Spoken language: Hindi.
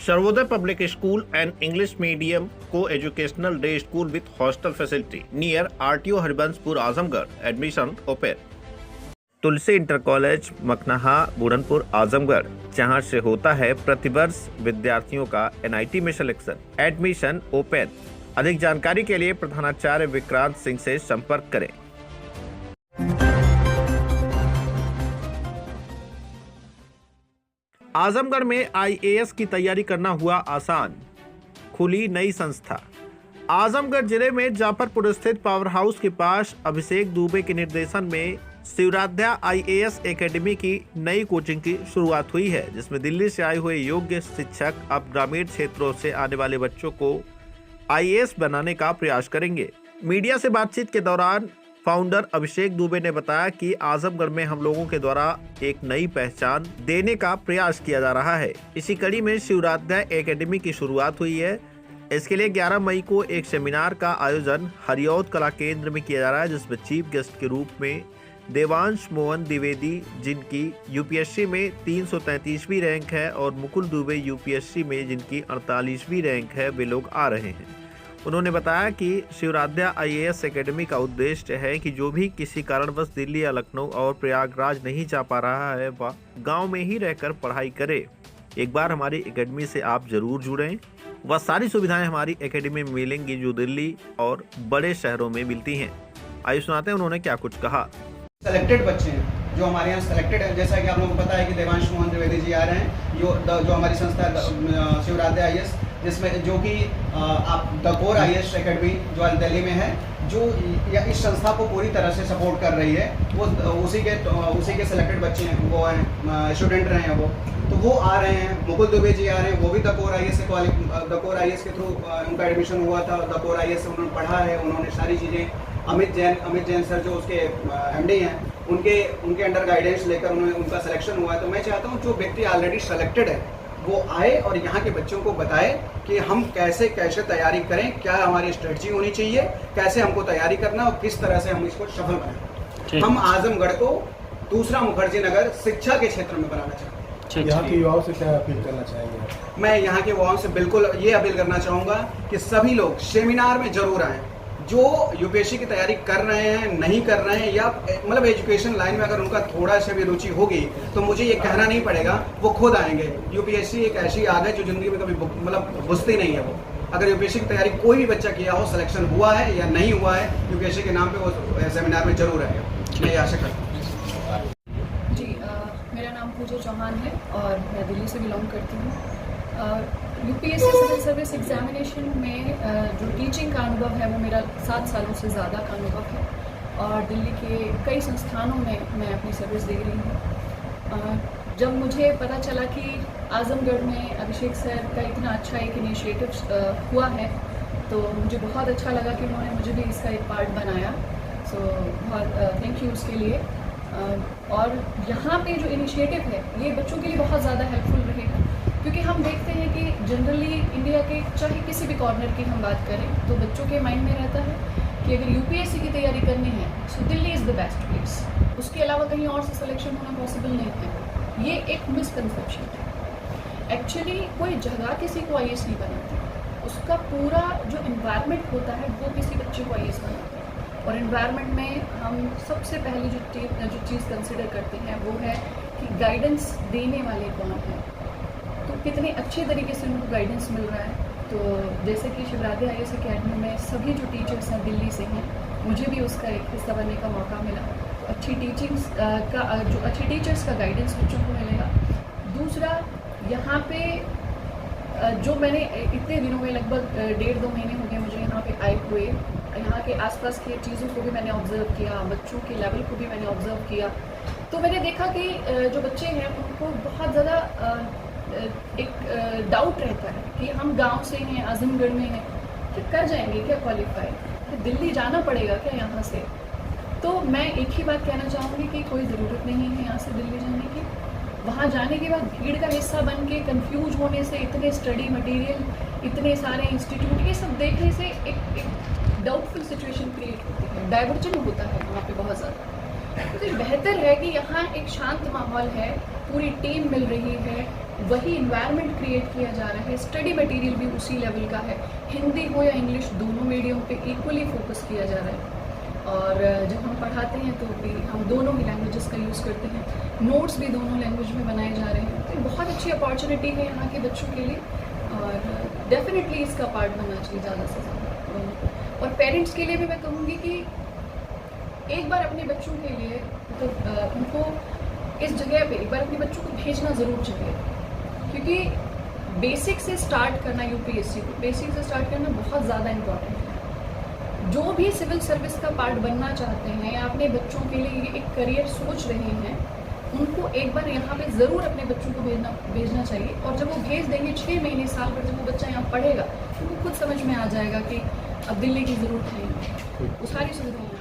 Sarvodaya Public School and English Medium Co-Educational Day School with hostel facility near RTO Haribanshpur Azamgarh. Admission open. Tulsi inter college Makanha Buranpur Azamgarh, जहां से होता है प्रतिवर्ष विद्यार्थियों का NIT में सिलेक्शन. Admission open. अधिक जानकारी के लिए प्रधानाचार्य विक्रांत सिंह से संपर्क करें. आजमगढ़ में IAS की तैयारी करना हुआ आसान, खुली नई संस्था. आजमगढ़ जिले में जाफरपुर स्थित पावर हाउस के पास अभिषेक दुबे के निर्देशन में शिवराध्या IAS एकेडमी की नई कोचिंग की शुरुआत हुई है, जिसमें दिल्ली से आए हुए योग्य शिक्षक अब ग्रामीण क्षेत्रों से आने वाले बच्चों को IAS बनाने का प्रयास करेंगे. मीडिया से बातचीत के दौरान फाउंडर अभिषेक दुबे ने बताया कि आजमगढ़ में हम लोगों के द्वारा एक नई पहचान देने का प्रयास किया जा रहा है. इसी कड़ी में शिवराध्या एकेडमी की शुरुआत हुई है. इसके लिए 11 मई को एक सेमिनार का आयोजन हरियौद कला केंद्र में किया जा रहा है, जिसमें चीफ गेस्ट के रूप में देवांश मोहन द्विवेदी, जिनकी UPSC में 333वीं रैंक है, और मुकुल दुबे UPSC में जिनकी 48वीं रैंक है, वे लोग आ रहे हैं. उन्होंने बताया कि शिवराध्या IAS एकेडमी का उद्देश्य है कि जो भी किसी कारणवश दिल्ली या लखनऊ और प्रयागराज नहीं जा पा रहा है, वह गांव में ही रहकर पढ़ाई करे. एक बार हमारी एकेडमी से आप जरूर जुड़ें. वह सारी सुविधाएं हमारी एकेडमी में मिलेंगी जो दिल्ली और बड़े शहरों में मिलती हैं. आइए सुनाते हैं उन्होंने क्या कुछ कहा. सेलेक्टेड बच्चे हैं जो हमारे यहाँ सेलेक्टेड है, जैसा कि आप लोगों को पता है कि देवांश मोहन द्विवेदी जी आ रहे हैं, जो हमारी संस्था शिवराध्या IAS, जिसमें जो कि आप द कोर IAS एकेडमी जो दिल्ली में है, जो इस संस्था को पूरी तरह से सपोर्ट कर रही है, वो उसी के सेलेक्टेड बच्चे हैं, वो हैं स्टूडेंट रहे हैं वो, तो वो आ रहे हैं. मुकुल दुबे जी आ रहे हैं, वो भी द कोर IAS के थ्रू उनका एडमिशन हुआ था. द कोर IAS से उन्होंने पढ़ा है, उन्होंने सारी चीज़ें अमित जैन सर जो उसके MD हैं, उनके अंडर गाइडेंस लेकर उनका सिलेक्शन हुआ है. तो मैं चाहता हूँ जो व्यक्ति ऑलरेडी सेलेक्टेड है वो आए और यहाँ के बच्चों को बताए कि हम कैसे तैयारी करें, क्या हमारी स्ट्रेटजी होनी चाहिए, कैसे हमको तैयारी करना और किस तरह से हम इसको सफल बनाएं. हम आजमगढ़ को दूसरा मुखर्जी नगर शिक्षा के क्षेत्र में बनाना चाहते हैं. यहाँ के युवाओं से क्या अपील करना चाहेंगे? मैं यहाँ के युवाओं से बिल्कुल ये अपील करना चाहूँगा कि सभी लोग सेमिनार में जरूर आएँ. जो UPSC की तैयारी कर रहे हैं, नहीं कर रहे हैं, या मतलब एजुकेशन लाइन में अगर उनका थोड़ा सा भी रुचि होगी तो मुझे ये कहना नहीं पड़ेगा, वो खुद आएंगे. UPSC एक ऐसी आग है जो जिंदगी में कभी मतलब बुझती नहीं है. वो अगर UPSC की तैयारी कोई भी बच्चा किया हो, सिलेक्शन हुआ है या नहीं हुआ है, UPSC के नाम पे वो सेमिनार में जरूर आएगा. मैं ये आशा करता हूँ. जी, मेरा नाम पूजा चौहान है और मैं दिल्ली से बिलोंग करती हूँ. UPSC सिविल सर्विस एग्जामिनेशन में जो टीचिंग का अनुभव है वो मेरा 7 सालों से ज़्यादा का अनुभव है, और दिल्ली के कई संस्थानों में मैं अपनी सर्विस दे रही हूँ. जब मुझे पता चला कि आजमगढ़ में अभिषेक सर का इतना अच्छा एक इनिशिएटिव हुआ है, तो मुझे बहुत अच्छा लगा कि उन्होंने मुझे भी इसका एक पार्ट बनाया. सो बहुत थैंक यू उसके लिए. और यहाँ पे जो इनिशिएटिव है ये बच्चों के लिए बहुत ज़्यादा हेल्पफुल रहेगा, क्योंकि हम देखते हैं कि जनरली इंडिया के चाहे किसी भी कॉर्नर की हम बात करें तो बच्चों के माइंड में रहता है कि अगर UPSC की तैयारी करनी है so Delhi is the best place, उसके अलावा कहीं और से सिलेक्शन होना पॉसिबल नहीं है. ये एक मिसकंसेप्शन है. एक्चुअली कोई जगह किसी को IAS नहीं बनाती, उसका पूरा जो इन्वायरमेंट होता है वो किसी बच्चे को IAS बनाता है. और इन्वायरमेंट में हम सबसे पहले जो चीज़ कंसिडर करते हैं वो है कि गाइडेंस देने वाले कौन हैं, तो कितने अच्छे तरीके से उनको गाइडेंस मिल रहा है. तो जैसे कि शिवराध्या IAS एकेडमी में सभी जो टीचर्स हैं दिल्ली से हैं, मुझे भी उसका एक हिस्सा बनने का मौका मिला. तो अच्छी टीचर्स का गाइडेंस बच्चों को मिलेगा. दूसरा, यहाँ पे जो मैंने इतने दिनों में लगभग 1.5-2 महीने हो गए मुझे यहाँ पे आए हुए, यहाँ के आसपास की चीज़ों को भी मैंने ऑब्ज़र्व किया, बच्चों के लेवल को भी मैंने ऑब्ज़र्व किया. तो मैंने देखा कि जो बच्चे हैं उनको बहुत ज़्यादा एक डाउट रहता है कि हम गांव से हैं, आजमगढ़ में हैं, कि कर जाएंगे क्या क्वालिफाई, तो दिल्ली जाना पड़ेगा क्या यहाँ से. तो मैं एक ही बात कहना चाहूँगी कि कोई ज़रूरत नहीं है यहाँ से दिल्ली जाने की. वहाँ जाने के बाद भीड़ का हिस्सा बन के कंफ्यूज होने से, इतने स्टडी मटेरियल, इतने सारे इंस्टीट्यूट, ये सब देखने से एक डाउटफुल सिचुएशन क्रिएट होती है, डाइवर्जन होता है वहाँ पे बहुत ज़्यादा. तो बेहतर है कि यहाँ एक शांत माहौल है, पूरी टीम मिल रही है, वही इन्वायरमेंट क्रिएट किया जा रहा है, स्टडी मटेरियल भी उसी लेवल का है, हिंदी हो या इंग्लिश दोनों मीडियम पे इक्वली फोकस किया जा रहा है। और जब हम पढ़ाते हैं तो भी हम दोनों ही लैंग्वेजेस का यूज़ करते हैं, नोट्स भी दोनों लैंग्वेज में बनाए जा रहे हैं। तो ये बहुत अच्छी अपॉर्चुनिटी है यहाँ के बच्चों के लिए और डेफिनेटली इसका पार्ट बनना चाहिए ज़्यादा से ज़्यादा। और पेरेंट्स के लिए भी मैं कहूँगी कि एक बार अपने बच्चों के लिए तो उनको इस जगह पे एक बार अपने बच्चों को भेजना ज़रूर चाहिए, क्योंकि बेसिक से स्टार्ट करना यूपीएससी को बेसिक से स्टार्ट करना बहुत ज़्यादा इम्पॉर्टेंट है। जो भी सिविल सर्विस का पार्ट बनना चाहते हैं या अपने बच्चों के लिए एक करियर सोच रहे हैं, उनको एक बार यहाँ पे ज़रूर अपने बच्चों को भेजना चाहिए। और जब वो भेज देंगे 6 महीने साल भर जब वो बच्चा यहाँ पढ़ेगा तो उनको खुद समझ में आ जाएगा कि अब दिल्ली की ज़रूरत है, वो सारी सुविधाएँ हैं।